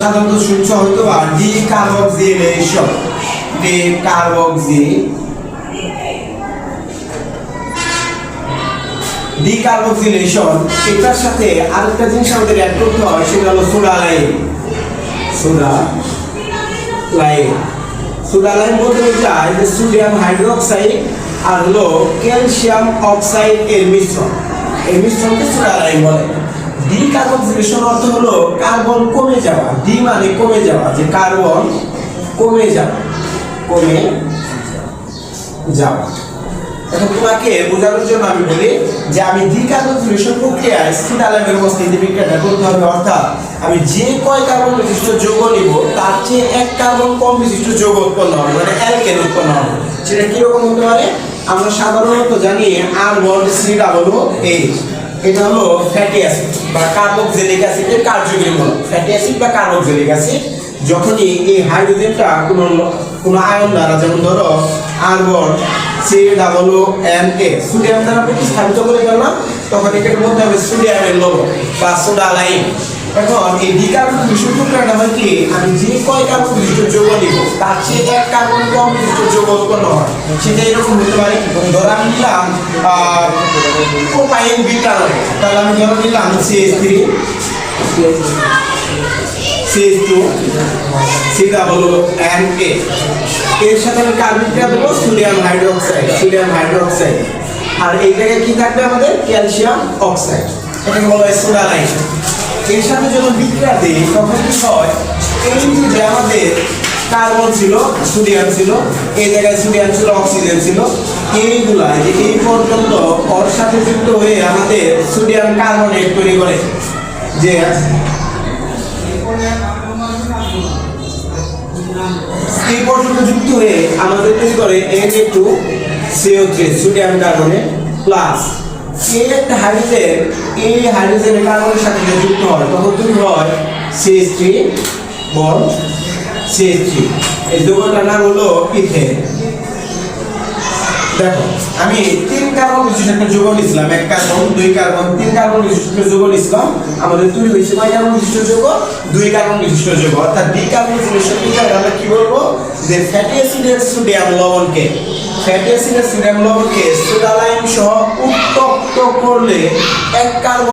সাধারণত শুনছ হয়তো ডিকার্বক্সিলেশন। ডিকার্বক্সিলেশন এটার সাথে আরেকটা জিনিস আমাদের অ্যাড করতে হয়, সেটা হলো সোডালাইন বলতে বোঝায় যে সোডিয়াম হাইড্রোক্সাইড আর হলো ক্যালসিয়াম অক্সাইড এর মিশ্রণ। এই মিশ্রণকে সোডালাইন বলে। ডিকার্বক্সিলেশন অর্থ হলো কার্বন কমে যাওয়া। ডি মানে কমে যাওয়া, যে কার্বন কমে যাওয়া। এখন তোমাকে বোঝানোর জন্য আমি বলি যে আমি ডিকার্বক্সিলেশন প্রক্রিয়ায় সোডালাইনের উপস্থিতি বিক্রিয়াটা করতে হবে, অর্থাৎ আমি যে কয় কার্বন বিশিষ্ট যৌগ নিব তার চেয়ে এক কার্বন কম বিশিষ্ট যৌগ উৎপন্ন হবে, মানে অ্যালকেন উৎপন্ন হবে। সেটা কিরকম হতে পারে? আমরা সাধারণত জানি R1COOH, এটা হলো ফ্যাটি অ্যাসিড বা কার্বক্সিলিক অ্যাসিডের কার্যকরী মূলক। ফ্যাটি অ্যাসিড বা কার্বক্সিলিক অ্যাসিড যখনই এই হাইড্রোজেনটা কোনো আয়ন দ্বারা, যেমন ধরো R1COONA সোডিয়াম দ্বারা প্রতিস্থাপিত করে ফেললাম, তখন এটার মধ্যে হবে সোডিয়ামের লবণ বা সোডালাইন। এখন এই ডিকার্বক্সিলেশন প্রক্রিয়াটা হয় কি, আমি যে কয় কার্বন বিশিষ্ট যৌগ নিব তার চেয়ে এক কার্বন কম বিশিষ্ট যৌগ উৎপন্ন হয়। সেটা এরকম হতে পারে, ধর আমি নিলাম প্রোপাইন বিউটানল, তাহলে আমি ধরো নিলাম CH3 CH2 COONA, এর সাথে আমি কার্বনটা দেবো সোডিয়াম হাইড্রোক্সাইড, আর এই জায়গায় কি থাকবে আমাদের ক্যালসিয়াম অক্সাইড। এটাকে বলা হয় সোডালাইন। এর সাথে যখন বিক্রিয়া দিই তখন কি হয়, এই যে আমাদের কার্বন ছিল, সোডিয়াম ছিল, এই জায়গায় সোডিয়াম ছিল, অক্সিজেন ছিল, এইগুলা যে এই পর্যন্ত ওর সাথে যুক্ত হয়ে আমাদের সোডিয়াম কার্বনেট তৈরি করে, যে এই পর্যন্ত যুক্ত হয়ে আমাদের তৈরি করে Na2CO3 সোডিয়াম কার্বনেট প্লাস এই একটা হাইড্রোজেন, এই হাইড্রোজেনের কার্বনের সাথে যুক্ত হয় তখন তৈরি হয় CH3 বন্ড CH3। এই যৌগটার নাম হলো ইথেন। দেখো আমি 3 কার্বন বিশিষ্ট একটা যৌগ নিছিলাম, 1 কার্বন 2 কার্বন 3 কার্বন বিশিষ্ট যৌগ নিছিলাম, আমাদের তৈরি হয়েছে কয় কার্বন বিশিষ্ট যৌগ? 2 কার্বন বিশিষ্ট যৌগ। অর্থাৎ ডিকার্বক্সিলেশন প্রক্রিয়ায় আমরা কি বলবো, যে ফ্যাটি অ্যাসিডের সোডিয়াম লবণকে সোডালাইন সহ উত্তপ্ত করলে 1 কার্বন